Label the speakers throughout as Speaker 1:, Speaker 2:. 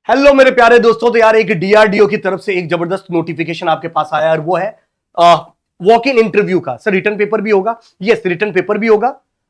Speaker 1: Hello मेरे प्यारे दोस्तों। तो यार एक डीआरडीओ की तरफ से एक जबरदस्त नोटिफिकेशन आपके पास आया और वो है वॉक इन इंटरव्यू का। सर रिटर्न पेपर भी होगा? यस, रिटर्न पेपर भी होगा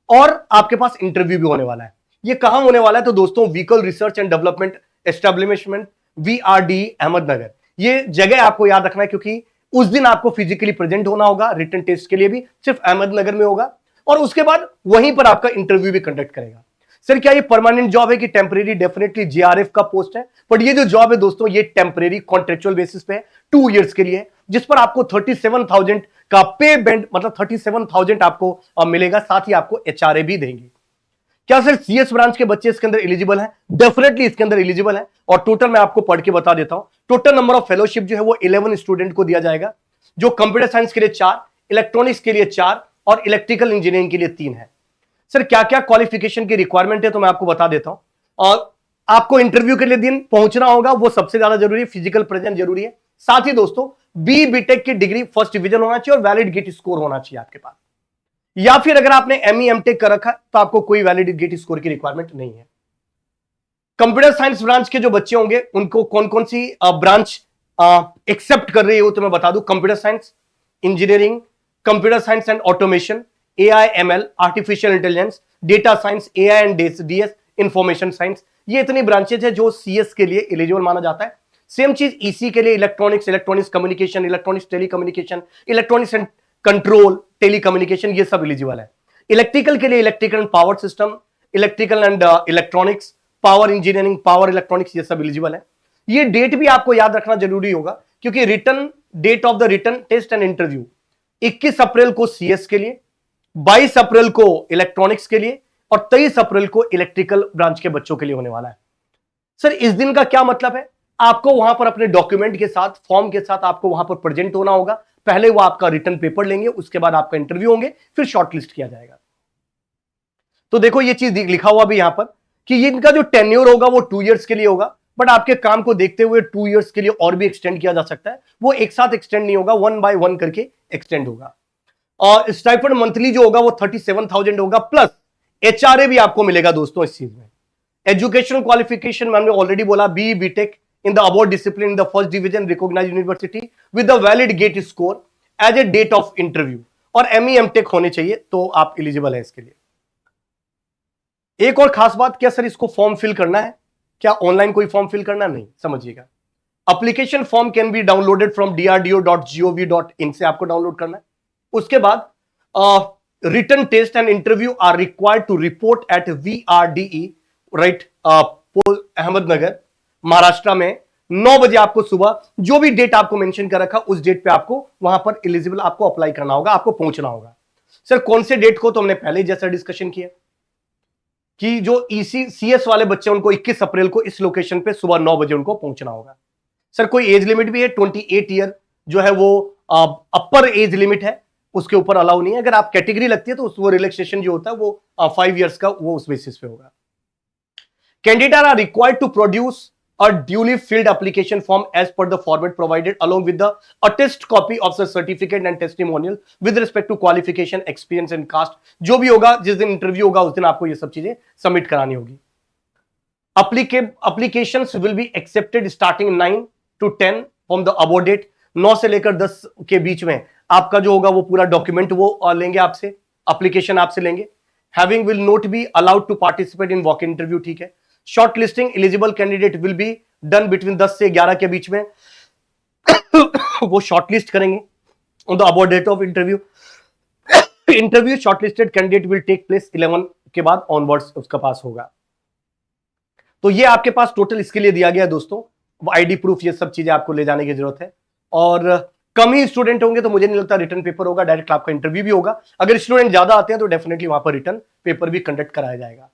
Speaker 1: और आपके पास इंटरव्यू भी होने वाला है। ये कहां होने वाला है? तो दोस्तों vehicle research and development establishment VRD Ahmednagar. ये जगह आपको याद रखना है क्योंकि उस दिन आपको फिजिकली प्रेजेंट होना होगा। रिटर्न टेस्ट के लिए भी सिर्फ अहमदनगर में होगा और उसके बाद वहीं पर आपका इंटरव्यू भी कंडक्ट करेगा। सर क्या ये परमानेंट जॉब है कि टेम्परेरी? डेफिनेटली जीआरएफ का पोस्ट है, बट ये जो जॉब है दोस्तों ये टेम्परेरी कॉन्ट्रेक्चुअल बेसिस पे है, 2 इयर्स के लिए, जिस पर आपको 37,000 का पे बैंड, मतलब 37,000 आपको मिलेगा। साथ ही आपको एचआरए भी देंगे। क्या सर सीएस ब्रांच के बच्चे इसके अंदर एलिजिबल हैं? डेफिनेटली इसके अंदर एलिजिबल है और टोटल मैं आपको पढ़ के बता देता हूं। टोटल नंबर ऑफ फेलोशिप जो है वो 11 स्टूडेंट को दिया जाएगा, जो कंप्यूटर साइंस के लिए 4, इलेक्ट्रॉनिक्स के लिए 4 और इलेक्ट्रिकल इंजीनियरिंग के लिए 3 है। सर क्या क्या क्वालिफिकेशन की रिक्वायरमेंट है तो मैं आपको बता देता हूं। और आपको इंटरव्यू के लिए दिन पहुंचना होगा, वो सबसे ज्यादा जरूरी है। फिजिकल प्रेजेंस जरूरी है। साथ ही दोस्तों बीटेक की डिग्री फर्स्ट डिवीजन होना चाहिए और वैलिड गेट स्कोर होना चाहिए आपके पास, या फिर अगर आपने एमई एमटेक कर रखा तो आपको कोई वैलिड गेट स्कोर की रिक्वायरमेंट नहीं है। कंप्यूटर साइंस ब्रांच के जो बच्चे होंगे उनको कौन कौन सी ब्रांच एक्सेप्ट कर रही है वो तो मैं बता दूं। Computer science, engineering, computer science and automation, AI/ML, artificial intelligence, data science, AI and DS, information science. ये इतनी ब्रांचेज है जो CS के लिए एलिजिबल माना जाता है। सेम चीज EC के लिए electronics communication, electronics telecommunication, electronics and control telecommunication, ये सब एलिजिबल है। इलेक्ट्रिकल के लिए electrical and power system, electrical and electronics, power engineering, power electronics, ये सब एलिजिबल है। ये डेट भी आपको याद रखना जरूरी होगा क्योंकि return date of the written test and interview 21 अप्रैल को CS के लिए, 22 अप्रैल को इलेक्ट्रॉनिक्स के लिए और 23 अप्रैल को इलेक्ट्रिकल ब्रांच के बच्चों के लिए होने वाला है। सर इस दिन का क्या मतलब है? आपको वहां पर अपने डॉक्यूमेंट के साथ, फॉर्म के साथ आपको वहां पर प्रेजेंट होना होगा। पहले वो आपका रिटर्न पेपर लेंगे, उसके बाद आपका इंटरव्यू होंगे, फिर शॉर्टलिस्ट किया जाएगा। तो देखो ये चीज लिखा हुआ भी यहां पर कि इनका जो टेन्योर होगा वो 2 इयर्स के लिए होगा, बट आपके काम को देखते हुए 2 इयर्स के लिए और भी एक्सटेंड किया जा सकता है। वो एक साथ एक्सटेंड नहीं होगा, 1 बाय 1 करके एक्सटेंड होगा। और स्टाइपेंड मंथली जो होगा वो 37,000 होगा, प्लस एचआरए भी आपको मिलेगा दोस्तों इस चीज में। एजुकेशनल क्वालिफिकेशन मैंने ऑलरेडी बोला, BTech in the above discipline in the first division recognised university with the valid GATE score as a date of interview, और एमई एमटेक होने चाहिए तो आप एलिजिबल है इसके लिए। एक और खास बात, क्या सर इसको फॉर्म फिल करना है? क्या ऑनलाइन कोई फॉर्म फिल करना? नहीं, समझिएगा। Application form can be downloaded from drdo.gov.in से आपको डाउनलोड करना है। उसके बाद written test and interview are required to report at VRDE राइट अहमदनगर महाराष्ट्र में 9 बजे आपको सुबह, जो भी डेट आपको मेंशन कर रखा उस डेट पे आपको वहां पर एलिजिबल आपको अप्लाई करना होगा, आपको पहुंचना होगा। सर कौन से डेट को? तो हमने पहले जैसा डिस्कशन किया कि जो CS वाले बच्चे उनको 21 अप्रैल को इस लोकेशन पे सुबह 9 बजे उनको पहुंचना होगा। सर कोई एज लिमिट भी है? 28 ईयर जो है वो अपर एज लिमिट है, उसके ऊपर अलाउ नहीं है। अगर आप कैटेगरी लगती है तो वो रिलैक्सेशन जो होता है वो 5 इयर्स का वो उस बेसिस पे होगा। Candidate are required to produce a duly filled application form as per the format provided along with the attest copy of the certificate and testimonial with respect to qualification, experience and caste। जो भी होगा, जिस दिन interview होगा उस दिन आपको ये सब चीजें सबमिट करानी होगी। Applications will be accepted starting 9 to 10 from the above date। 9 से लेकर 10 के बीच में आपका जो होगा वो पूरा डॉक्यूमेंट वो लेंगे आपसे, एप्लीकेशन आपसे लेंगे। Having will not be allowed to participate in walk-in interview, ठीक है। Shortlisting eligible candidate will be done between 10 से 11 के बीच में वो शॉर्टलिस्ट करेंगे on the above date of interview. Interview shortlisted candidate will take place 11 के बाद ऑनवर्ड्स उसका पास होगा। तो ये आपके पास टोटल इसके लिए दिया गया है दोस्तों, आईडी प्रूफ, ये सब चीजें आपको ले जाने की जरूरत है। और कम ही स्टूडेंट होंगे तो मुझे नहीं लगता रिटर्न पेपर होगा, डायरेक्ट आपका इंटरव्यू भी होगा। अगर स्टूडेंट ज्यादा आते हैं तो डेफिनेटली वहां पर रिटर्न पेपर भी कंडक्ट कराया जाएगा।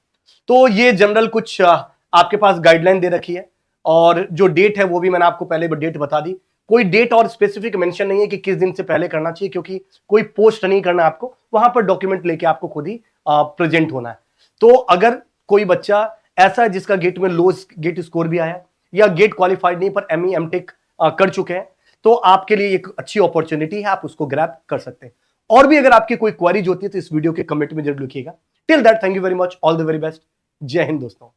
Speaker 1: तो ये जनरल कुछ आपके पास गाइडलाइन दे रखी है, और जो डेट है वो भी मैंने आपको पहले डेट बता दी। कोई डेट और स्पेसिफिक मेंशन नहीं है कि किस दिन से पहले करना चाहिए, क्योंकि कोई पोस्ट नहीं करना आपको, वहां पर डॉक्यूमेंट लेके आपको खुद ही प्रेजेंट होना है। तो अगर कोई बच्चा ऐसा है जिसका गेट में लो गेट स्कोर भी आया या गेट क्वालिफाइड नहीं पर एमई एमटेक कर चुके हैं, तो आपके लिए एक अच्छी अपॉर्चुनिटी है, आप उसको ग्रैब कर सकते हैं। और भी अगर आपकी कोई क्वेरीज होती है तो इस वीडियो के कमेंट में जरूर लिखिएगा। Till that, thank you very much, all the very best, जय हिंद दोस्तों।